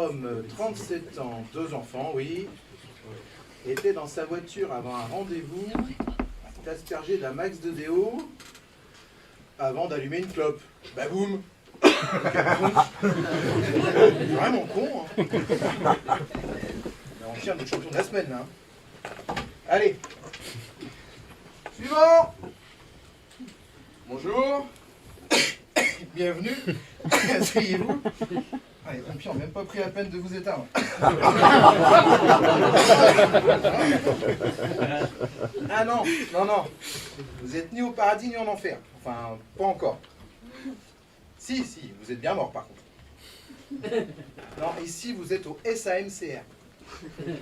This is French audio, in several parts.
homme, 37 ans, 2 enfants, oui, était dans sa voiture avant un rendez-vous, aspergé d'un max de déo avant d'allumer une clope. Baboum. Vraiment con, hein. On tient notre champion de la semaine, là. Allez. Suivant. Bonjour. Bienvenue. Asseyez-vous. Ah, les pompiers n'ont même pas pris la peine de vous éteindre. Ah non, non, non. Vous êtes ni au paradis ni en enfer. Enfin, pas encore. Si, si, vous êtes bien mort par contre. Non, ici vous êtes au SAMCR,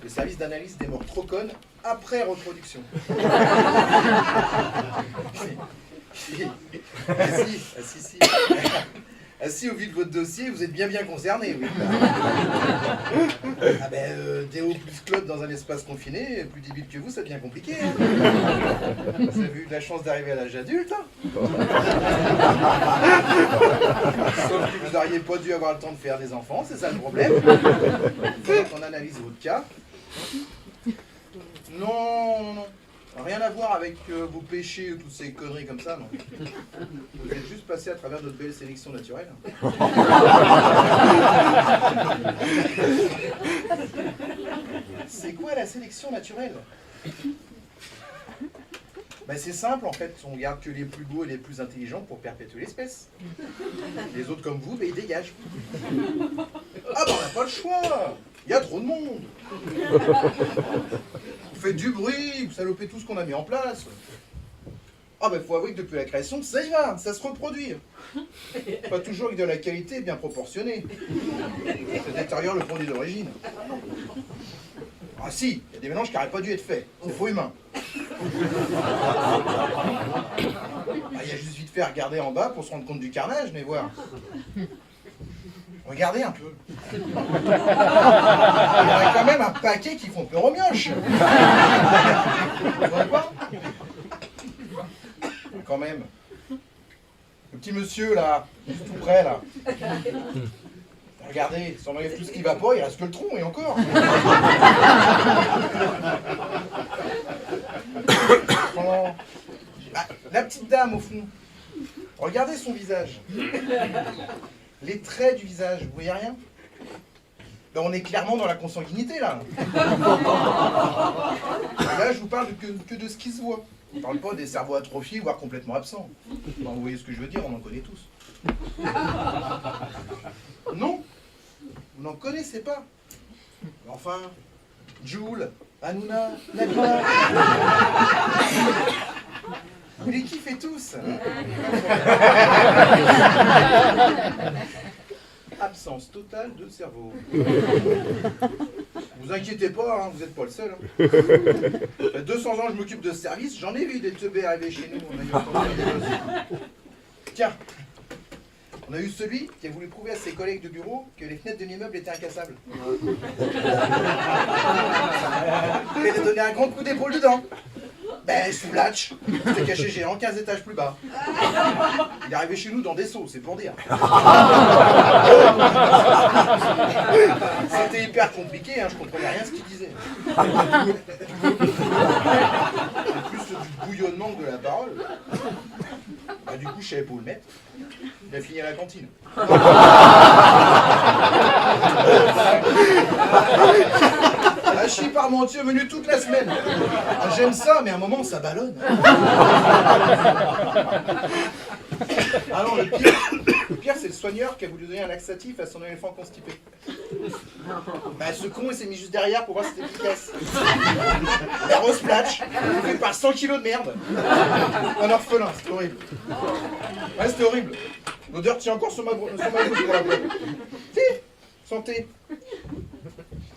le service d'analyse des morts trocones après reproduction. Si. Si, au vu de votre dossier, vous êtes bien concerné, oui. Ah ben, Déo plus Claude dans un espace confiné, plus débile que vous, ça devient compliqué. Hein. Vous avez eu de la chance d'arriver à l'âge adulte. Hein. Sauf que vous n'auriez pas dû avoir le temps de faire des enfants, c'est ça le problème. Il faudrait qu'on analyse votre cas. Non. Rien à voir avec vos péchés ou toutes ces conneries comme ça, non. Vous êtes juste passé à travers notre belle sélection naturelle. C'est quoi la sélection naturelle? Ben, c'est simple en fait, on garde que les plus beaux et les plus intelligents pour perpétuer l'espèce. Les autres comme vous, ben, ils dégagent. Ah ben on n'a pas le choix, il y a trop de monde. Vous faites du bruit, vous salopez tout ce qu'on a mis en place. Ah ben faut avouer que depuis la création, ça y va, ça se reproduit. Pas toujours avec de la qualité bien proportionnée. Ça détériore le produit d'origine. Ah si, il y a des mélanges qui n'auraient pas dû être faits. C'est faux humain. Ah, il y a juste vite fait à regarder en bas pour se rendre compte du carnage, mais voir. Regardez un peu. Il y a quand même un paquet qui font peur aux mioches. Vous voyez pas? Quand même. Le petit monsieur là, tout près là. Regardez, si on enlève tout ce qui va pas, il reste que le tronc et encore. La petite dame au fond. Regardez son visage. Les traits du visage, vous voyez rien? Ben, on est clairement dans la consanguinité là. Là, je vous parle que de ce qui se voit. On ne parle pas des cerveaux atrophiés, voire complètement absents. Ben, vous voyez ce que je veux dire, on en connaît tous. Non, vous n'en connaissez pas. Enfin, Jules, Hanouna, Nabila. Vous les kiffez tous. Absence totale de cerveau. Vous inquiétez pas, hein, vous n'êtes pas le seul. Hein. Ça fait 200 ans que je m'occupe de ce service, j'en ai vu des teubés arriver chez nous. On a eu Tiens, on a eu celui qui a voulu prouver à ses collègues de bureau que les fenêtres de l'immeuble étaient incassables. Il a donné un grand coup d'épaule dedans. Ben, sous latch, c'était caché géant 15 étages plus bas. Il est arrivé chez nous dans des seaux, c'est pour dire. C'était hyper compliqué, hein, je comprenais rien ce qu'il disait. En plus du bouillonnement de la parole. Bah, du coup, je savais pas où le mettre. Il a fini à la cantine. Ah, je suis parmentier venu toute la semaine. Ah, j'aime ça, mais à un moment, ça ballonne. Ah non, le pire c'est le soigneur qui a voulu donner un laxatif à son éléphant constipé. Bah, ce con, il s'est mis juste derrière pour voir si c'était efficace. La rose splash, fait par 100 kilos de merde. Un orphelin, c'était horrible. Ouais, c'était horrible. L'odeur tient encore sur ma bouche pour la blague. Si, santé.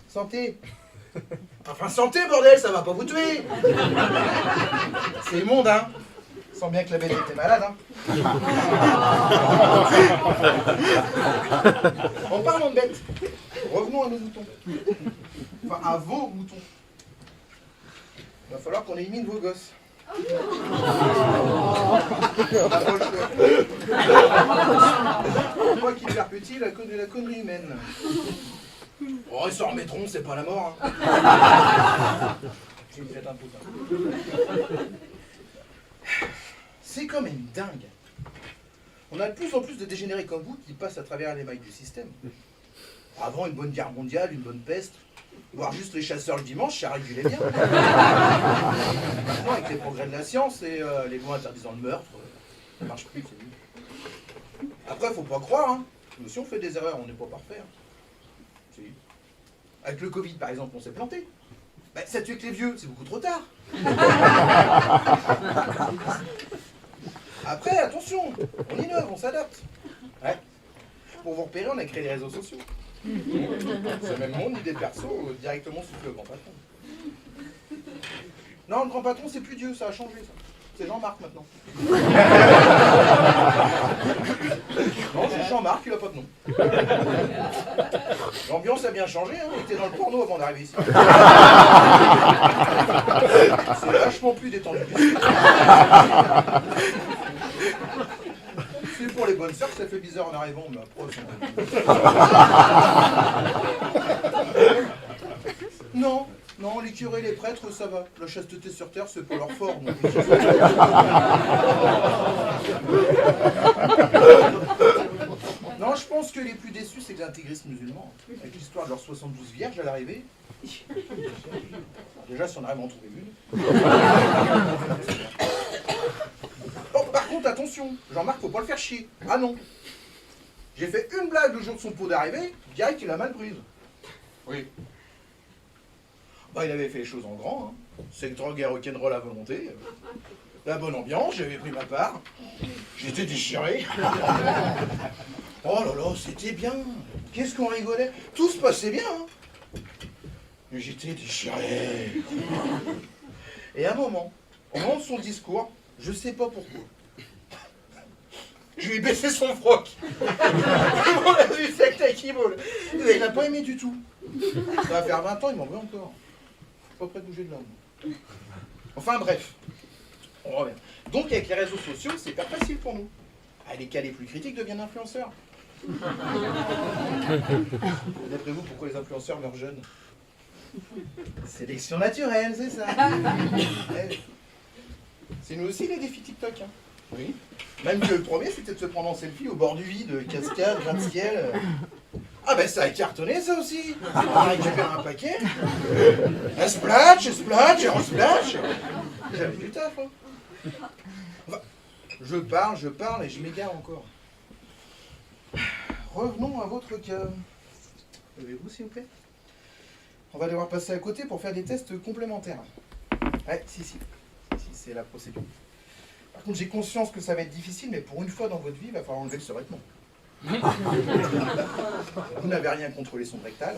Santé. Enfin, santé, bordel, ça va pas vous tuer. C'est le monde, hein. Sens bien que la bête était malade, hein. En parlant de bêtes, revenons à nos moutons. Enfin, à vos moutons. Il va falloir qu'on élimine vos gosses. Pourquoi qu'ils perpétuent la connerie humaine? Oh, ils s'en remettront, c'est pas la mort. Hein. Je me jette un pouce. C'est quand même dingue. On a de plus en plus de dégénérés comme vous qui passent à travers les mailles du système. Avant une bonne guerre mondiale, une bonne peste, voire juste les chasseurs le dimanche, ça régulait bien. Maintenant, avec les progrès de la science et les lois interdisant le meurtre, ça marche plus, c'est mieux. Après, faut pas croire, hein. Nous aussi on fait des erreurs, on n'est pas parfait. Hein. Si. Avec le Covid, par exemple, on s'est planté. Bah, ça tue que les vieux, c'est beaucoup trop tard. Après, attention, on innove, on s'adapte. Ouais. Pour vous repérer, on a créé les réseaux sociaux. C'est même mon idée perso, directement souffle le grand patron. Non, le grand patron, c'est plus Dieu, ça a changé, ça. C'est Jean-Marc maintenant. Non, c'est Jean-Marc, il a pas de nom. L'ambiance a bien changé, hein. Il était dans le porno avant d'arriver ici. C'est vachement plus détendu. C'est pour les bonnes sœurs que ça fait bizarre en arrivant, mais après, non, non, les curés, les prêtres, ça va. La chasteté sur terre, c'est pas leur fort. Donc... Non, je pense que les plus déçus, c'est que l'intégrisme musulman. Avec l'histoire de leurs 72 vierges à l'arrivée. Déjà, si on arrive à en trouver une. Oh, par contre, attention, Jean-Marc, faut pas le faire chier. Ah non. J'ai fait une blague le jour de son pot d'arrivée, direct, il a mal prise. Oui. Bah, il avait fait les choses en grand. Hein. Sex, drogue et rock'n'roll à volonté. La bonne ambiance, j'avais pris ma part. J'étais déchiré. Oh là là, c'était bien. Qu'est-ce qu'on rigolait. Tout se passait bien. Hein. Mais j'étais déchiré. Et à un moment, au moment de son discours, je sais pas pourquoi, je lui ai baissé son froc. On a vu ça avec ta keyboard. Il n'a pas aimé du tout. Ça va faire 20 ans, il m'en veut encore. Pas prêt de bouger de là. Enfin bref, on revient. Donc avec les réseaux sociaux, c'est pas facile pour nous. Ah, les cas les plus critiques deviennent influenceurs. D'après vous, pourquoi les influenceurs meurent jeunes? Sélection naturelle, c'est ça. C'est nous aussi les défis TikTok. Hein. Oui. Même que le premier, c'était de se prendre en selfie au bord du vide, cascade, gratte-ciel. Ah ben ça a cartonné ça aussi. On a récupéré un paquet. Un splash, un splash, un splash. J'avais du taf. Hein. Enfin, je parle et je m'égare encore. Revenons à votre cas. Levez-vous s'il vous plaît. On va devoir passer à côté pour faire des tests complémentaires. Ouais, si, c'est la procédure. Par contre, j'ai conscience que ça va être difficile, mais pour une fois dans votre vie, il va falloir enlever le survêtement. Vous n'avez rien contre les sondes rectales.